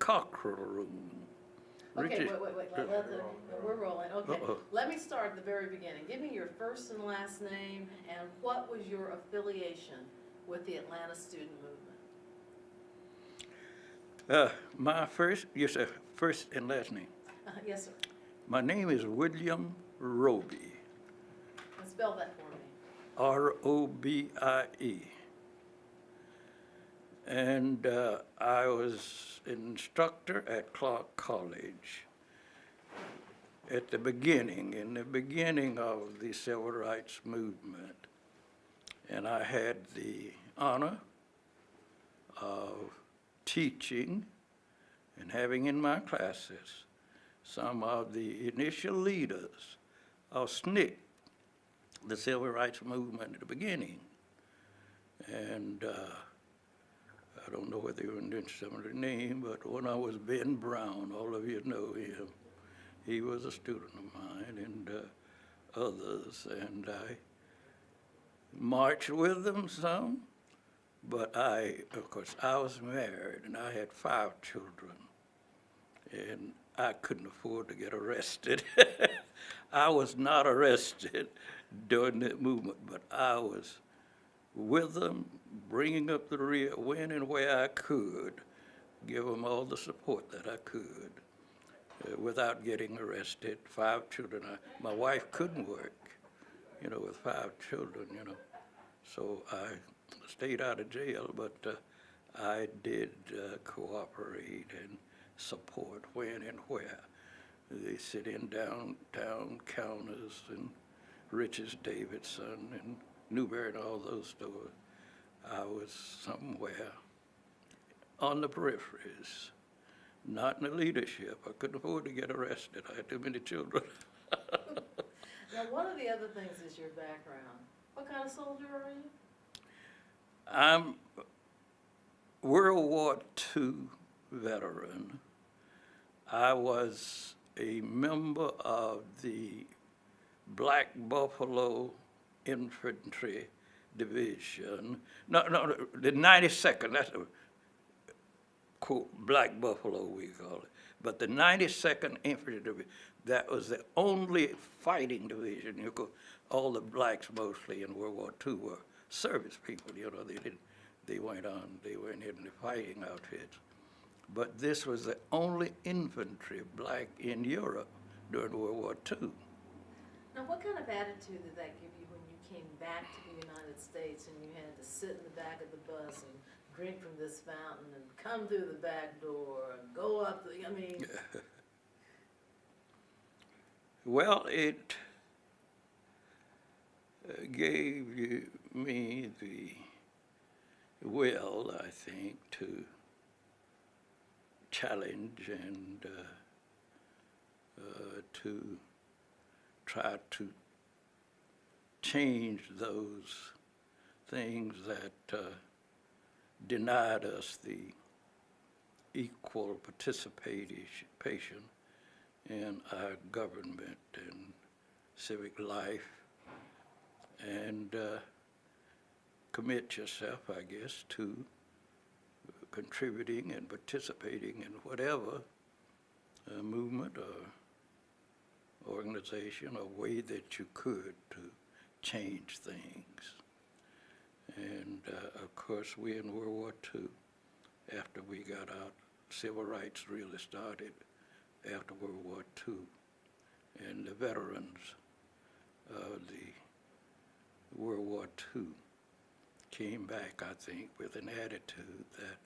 cockerel room. Okay, Richard- wait, we're rolling, okay. Uh-oh. Let me start at the very beginning. Give me your first and last name, and what was your affiliation with the Atlanta student movement? My first, yes, sir, first and last name. Yes, sir. My name is William Robie, And spell that for me. Robie. And I was an instructor at Clark College at the beginning, in the beginning of the civil rights movement. And I had the honor of teaching and having in my classes some of the initial leaders of SNCC, the civil rights movement at the beginning. And I don't know whether you mentioned some of their name, but one of was Ben Brown. All of you know him. He was a student of mine, and others. And I marched with them some, but of course, I was married, and I had 5 children, and I couldn't afford to get arrested. I was not arrested during that movement, but I was with them, bringing up the rear when and where I could, give them all the support that I could without getting arrested. 5 children. My wife couldn't work, with 5 children, So I stayed out of jail, but I did cooperate and support when and where. They sit in downtown counters and Richards Davidson and Newberry and all those stores. I was somewhere on the peripheries, not in the leadership. I couldn't afford to get arrested. I had too many children. Now, one of the other things is your background. What kind of soldier are you? I'm World War II veteran. I was a member of the Black Buffalo Infantry Division. No, the 92nd, that's a quote, Black Buffalo, we call it. But the 92nd Infantry Division, that was the only fighting division. All the blacks mostly in World War II were service people, they weren't in the fighting outfits. But this was the only infantry black in Europe during World War II. Now, what kind of attitude did that give you when you came back to the United States and you had to sit in the back of the bus and drink from this fountain and come through the back door and go up Well, it gave me the will, I think, to challenge and to try to change those things that denied us the equal participation in our government and civic life, and commit yourself, I guess, to contributing and participating in whatever movement or organization or way that you could to change things. And of course, we in World War II, after we got out, civil rights really started after World War II. And the veterans of the World War II came back, I think, with an attitude that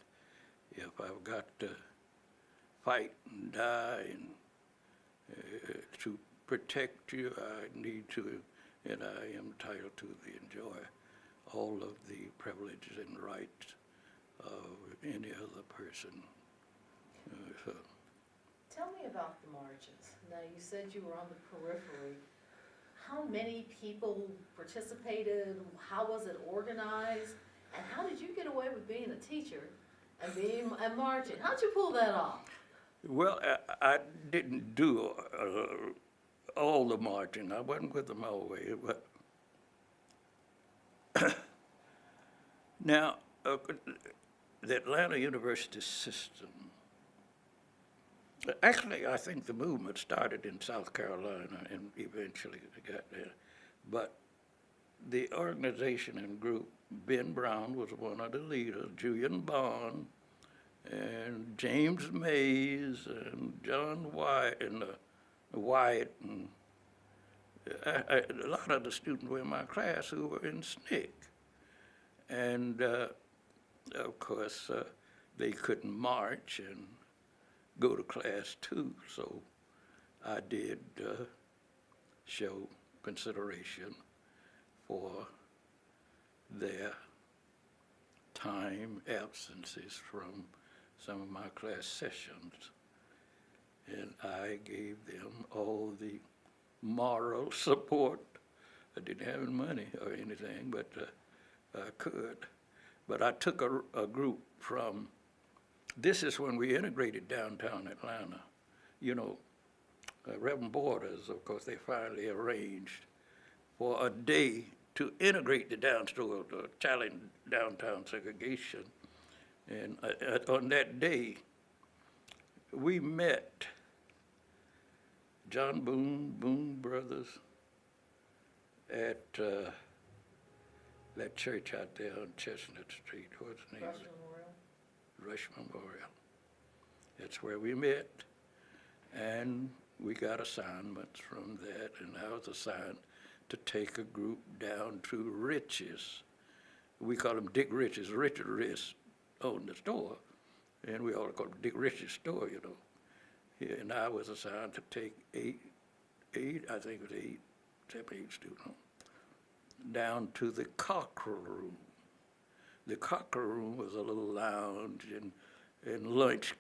if I've got to fight and die and to protect you, I need to, and I am entitled to enjoy all of the privileges and rights of any other person. So. Tell me about the marches. Now, you said you were on the periphery. How many people participated? How was it organized? And how did you get away with being a teacher and marching? How'd you pull that off? Well, I didn't do all the marching. I wasn't with them all the way, but now the Atlanta University system Actually, I think the movement started in South Carolina and eventually got there. But the organization and group, Ben Brown was one of the leaders, Julian Bond, and James Mays, and John Wyatt, and Wyatt, and a lot of the students were in my class who were in SNCC. And of course, they couldn't march and go to class too, so I did show consideration for their time absences from some of my class sessions. And I gave them all the moral support. I didn't have any money or anything, but I could. But I took a group from, this is when we integrated downtown Atlanta. You know, Reverend Borders, of course, they finally arranged for a day to integrate the downtown, to challenge downtown segregation. And on that day, we met John Boone, Boone Brothers, at that church out there on Chestnut Street. What's the name? Rush Memorial. Rush Memorial. That's where we met, and we got assignments from that, and I was assigned to take a group down to Rich's. We call him Dick Rich's. Richard Rich owned the store, and we all called it Dick Rich's store, you know. Yeah, and I was assigned to take eight, I think it was eight students, down to the Cockerel Room. The Cockerel Room was a little lounge and lunch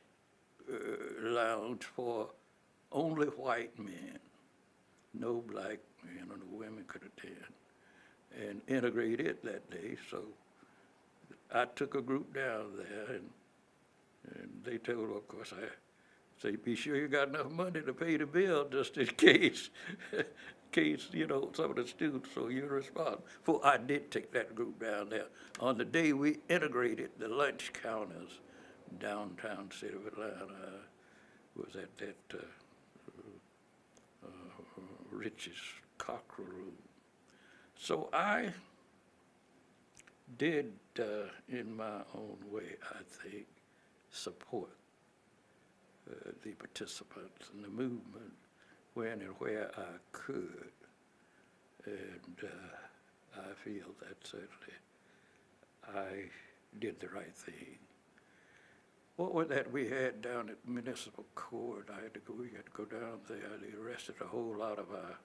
lounge for only white men. No black men or no women could attend, and integrated that day. So I took a group down there, and they told, of course, I say, be sure you got enough money to pay the bill just in case, you know, some of the students, so you're responsible. For I did take that group down there. On the day we integrated the lunch counters downtown city of Atlanta, was at that Rich's Cockerel Room. So I did, in my own way, I think, support the participants in the movement when and where I could. And I feel that certainly I did the right thing. What was that we had down at municipal court? We had to go down there. They arrested a whole lot of our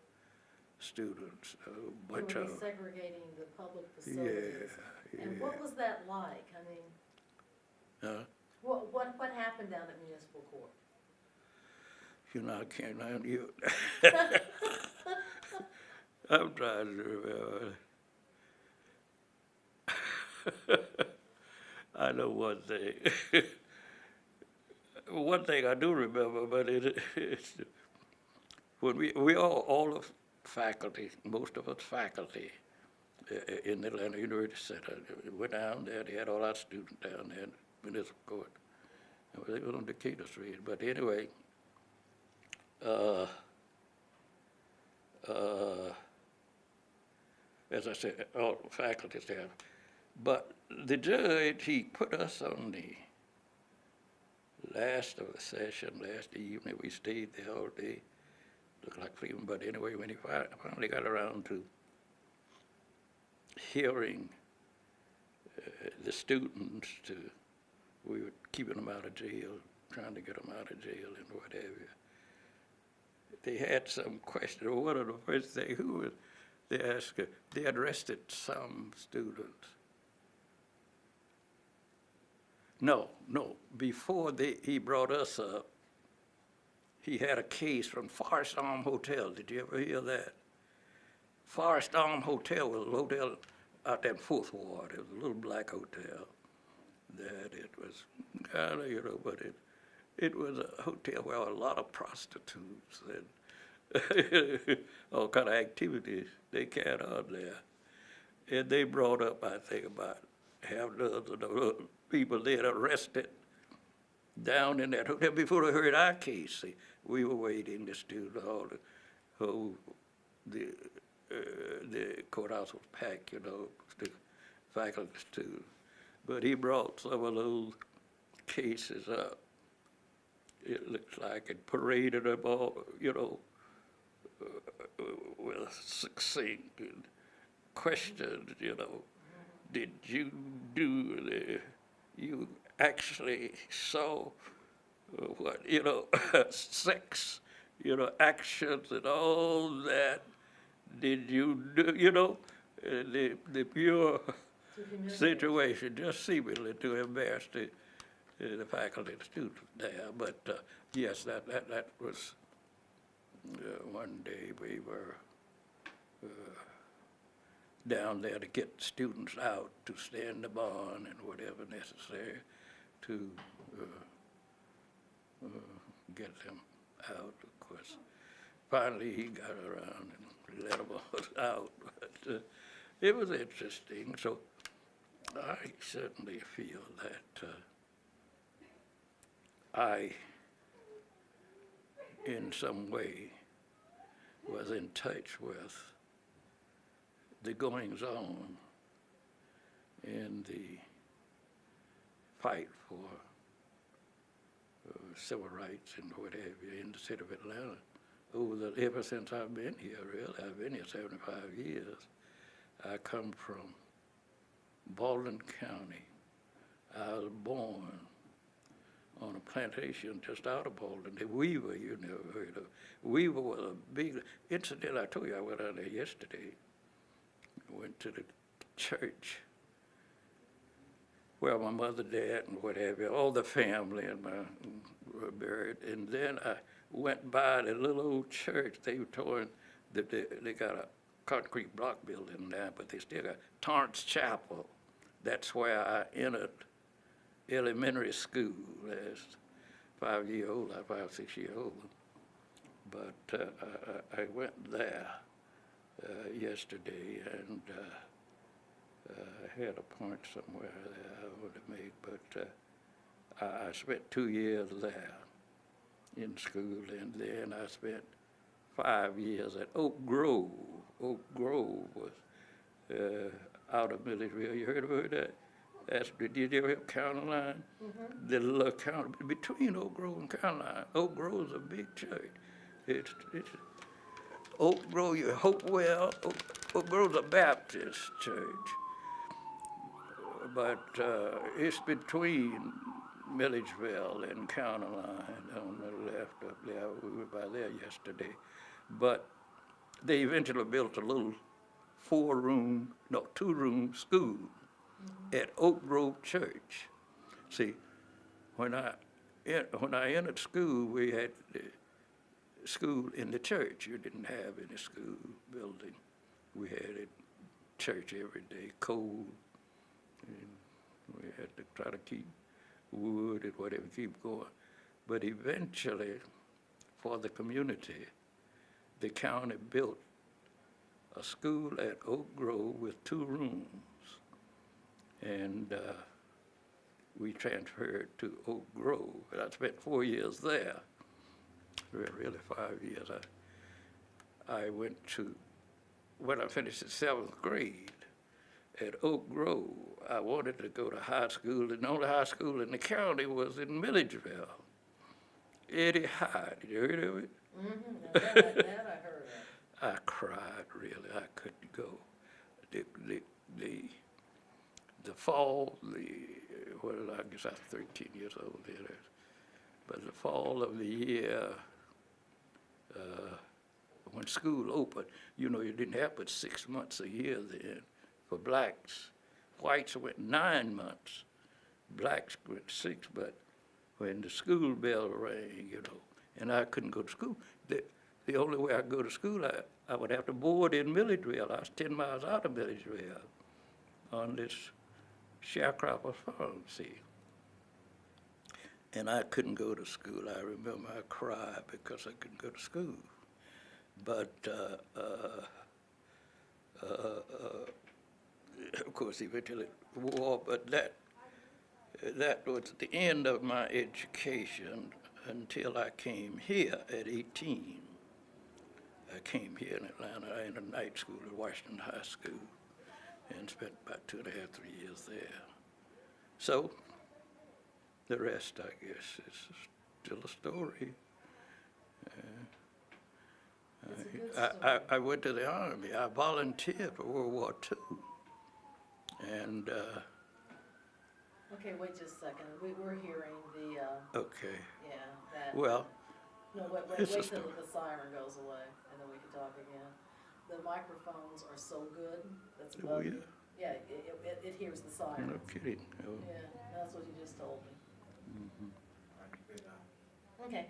students, a bunch They were of. desegregating the public facilities. Yeah. And what was that like? I mean, what happened down at municipal court? You know, I can't remember you. I'm trying to remember. I know one thing. One thing I do remember, but it's when we all of faculty, most of us faculty in the Atlanta University Center, went down there. They had all our students down there in municipal court. They were on Decatur Street, but anyway. As I said, all faculty staff. But the judge, he put us on the last of the session, last evening. We stayed there all day. Looked like freedom, but anyway, when he finally got around to hearing the students, we were keeping them out of jail, trying to get them out of jail and whatever. They had some question. One of the first things, they asked, they had arrested some students. No, before he brought us up, he had a case from Forest Arm Hotel. Did you ever hear that? Forest Arm Hotel was a hotel out there in Fourth Ward. It was a little black hotel. That it was kind of, you know, but it was a hotel where a lot of prostitutes and all kind of activities they carried on there. And they brought up, I think, about half a dozen of people they had arrested down in that hotel before they heard our case. See, we were waiting. The student hall, the courthouse was packed, the faculty students. But he brought some of those cases up. It looks like it paraded them all, with succinct questions, Did you do you actually saw what, sex, actions and all that? Did you do, the pure situation, just seemingly to embarrass the faculty and students there. But yes, that was one day we were down there to get students out to stay in the barn and whatever necessary to get them out. Of course, finally he got around and let them all out. But it was interesting. So I certainly feel that I, in some way, was in touch with the goings-on in the fight for civil rights and what have you in the city of Atlanta. Ever since I've been here, really, I've been here 75 years. I come from Baldwin County. I was born on a plantation just out of Baldwin. The Weaver, you never heard of. Weaver was a big incident. I told you I went out there yesterday. I went to the church where my mother, dad, and what have you, all the family and were buried. And then I went by the little old church. They were touring, they got a concrete block building there, but they still got Torrance Chapel. That's where I entered elementary school as 5-year-old, 5-6-year-old. But I went there yesterday, and I had a point somewhere that I would have made, but I spent 2 years there in school, and then I spent 5 years at Oak Grove. Oak Grove was out of Milledgeville. You heard about that? Did you ever have County Line? Mm-hmm. The little county between Oak Grove and County Line. Oak Grove's a big church. It's Oak Grove, Hopewell. Oak Grove's a Baptist church, but it's between Milledgeville and County Line on the left up there. We were by there yesterday, but they eventually built a little 2-room school at Oak Grove Church. See, when I entered school, we had school in the church. You didn't have any school building. We had it church every day, cold, and we had to try to keep wood and whatever, keep going. But eventually, for the community, the county built a school at Oak Grove with 2 rooms. And we transferred to Oak Grove. And I spent 4 years there, really 5 years. I went to, when I finished the 7th grade at Oak Grove, I wanted to go to high school, and the only high school in the county was in Milledgeville. Eddie High, did you hear of it? Mm-hmm. That I heard of. I cried, really. I couldn't go. The fall, I guess I was 13 years old then, but the fall of the year, when school opened, you didn't have but 6 months a year then for blacks. Whites went 9 months, blacks went 6, but when the school bell rang, and I couldn't go to school, the only way I could go to school, I would have to board in Milledgeville. I was 10 miles out of Milledgeville on this sharecropper farm, see. And I couldn't go to school. I remember I cried because I couldn't go to school. But, of course, eventually war, but that that was the end of my education until I came here at 18. I came here in Atlanta in a night school at Washington High School and spent about 2.5, 3 years there. So the rest, I guess, is still a story. It's a good story. I went to the Army. I volunteered for World War II. And, Okay, wait just a second. We're hearing the, okay, yeah, that. well, No, wait it's a till story. the siren goes away, and then we can talk again. The microphones are so good, that's Oh, above yeah? you. Yeah, it hears the siren. No kidding. Oh, Yeah, that's what you just told me. Okay.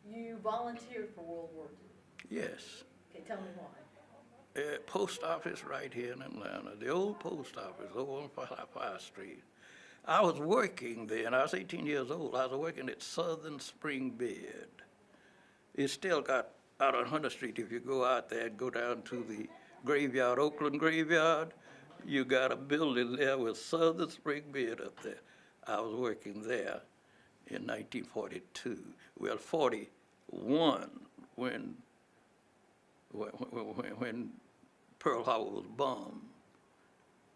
You volunteered for World War II. yes. Okay, tell me why. Post office right here in Atlanta, the old post office over on 5 Street. I was working then, I was 18 years old, I was working at Southern Spring Bed. It's still got, out on 100th Street, if you go out there and go down to the graveyard, Oakland graveyard, you got a building there with Southern Spring Bed up there. I was working there in 1942, well, 41, when Pearl Harbor was bombed,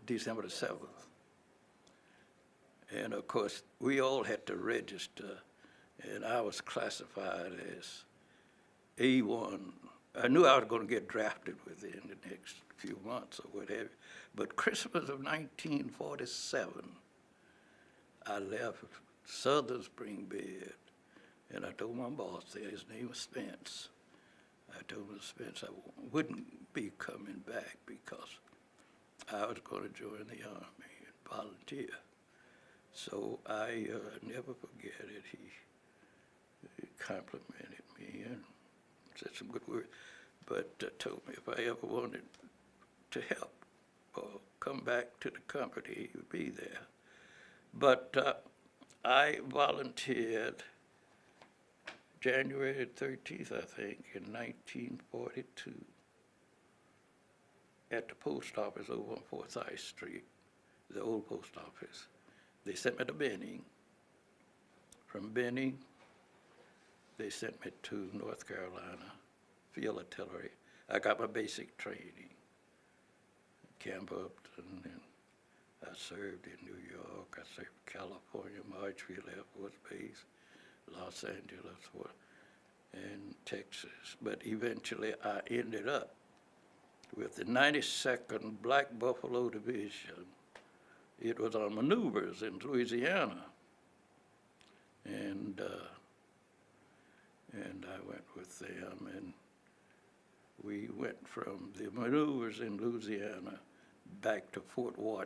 December the 7th. And of course, we all had to register, and I was classified as A1. I knew I was going to get drafted within the next few months or whatever, but Christmas of 1947, I left Southern Spring Bed, and I told my boss there, his name was Spence, I told Mr. Spence I wouldn't be coming back because I was going to join the Army and volunteer. So I never forget it. He complimented me and said some good words, but told me if I ever wanted to help or come back to the company, he would be there. But I volunteered January 13th, I think, in 1942 at the post office over on Forsyth Street, the old post office. They sent me to Benning. From Benning, they sent me to North Carolina, field artillery. I got my basic training, Camp Upton, and I served in New York, I served California, Marshfield Air Force Base, Los Angeles, and Texas. But eventually I ended up with the 92nd Black Buffalo Division. It was on maneuvers in Louisiana. And I went with them, and we went from the maneuvers in Louisiana back to Fort Worth,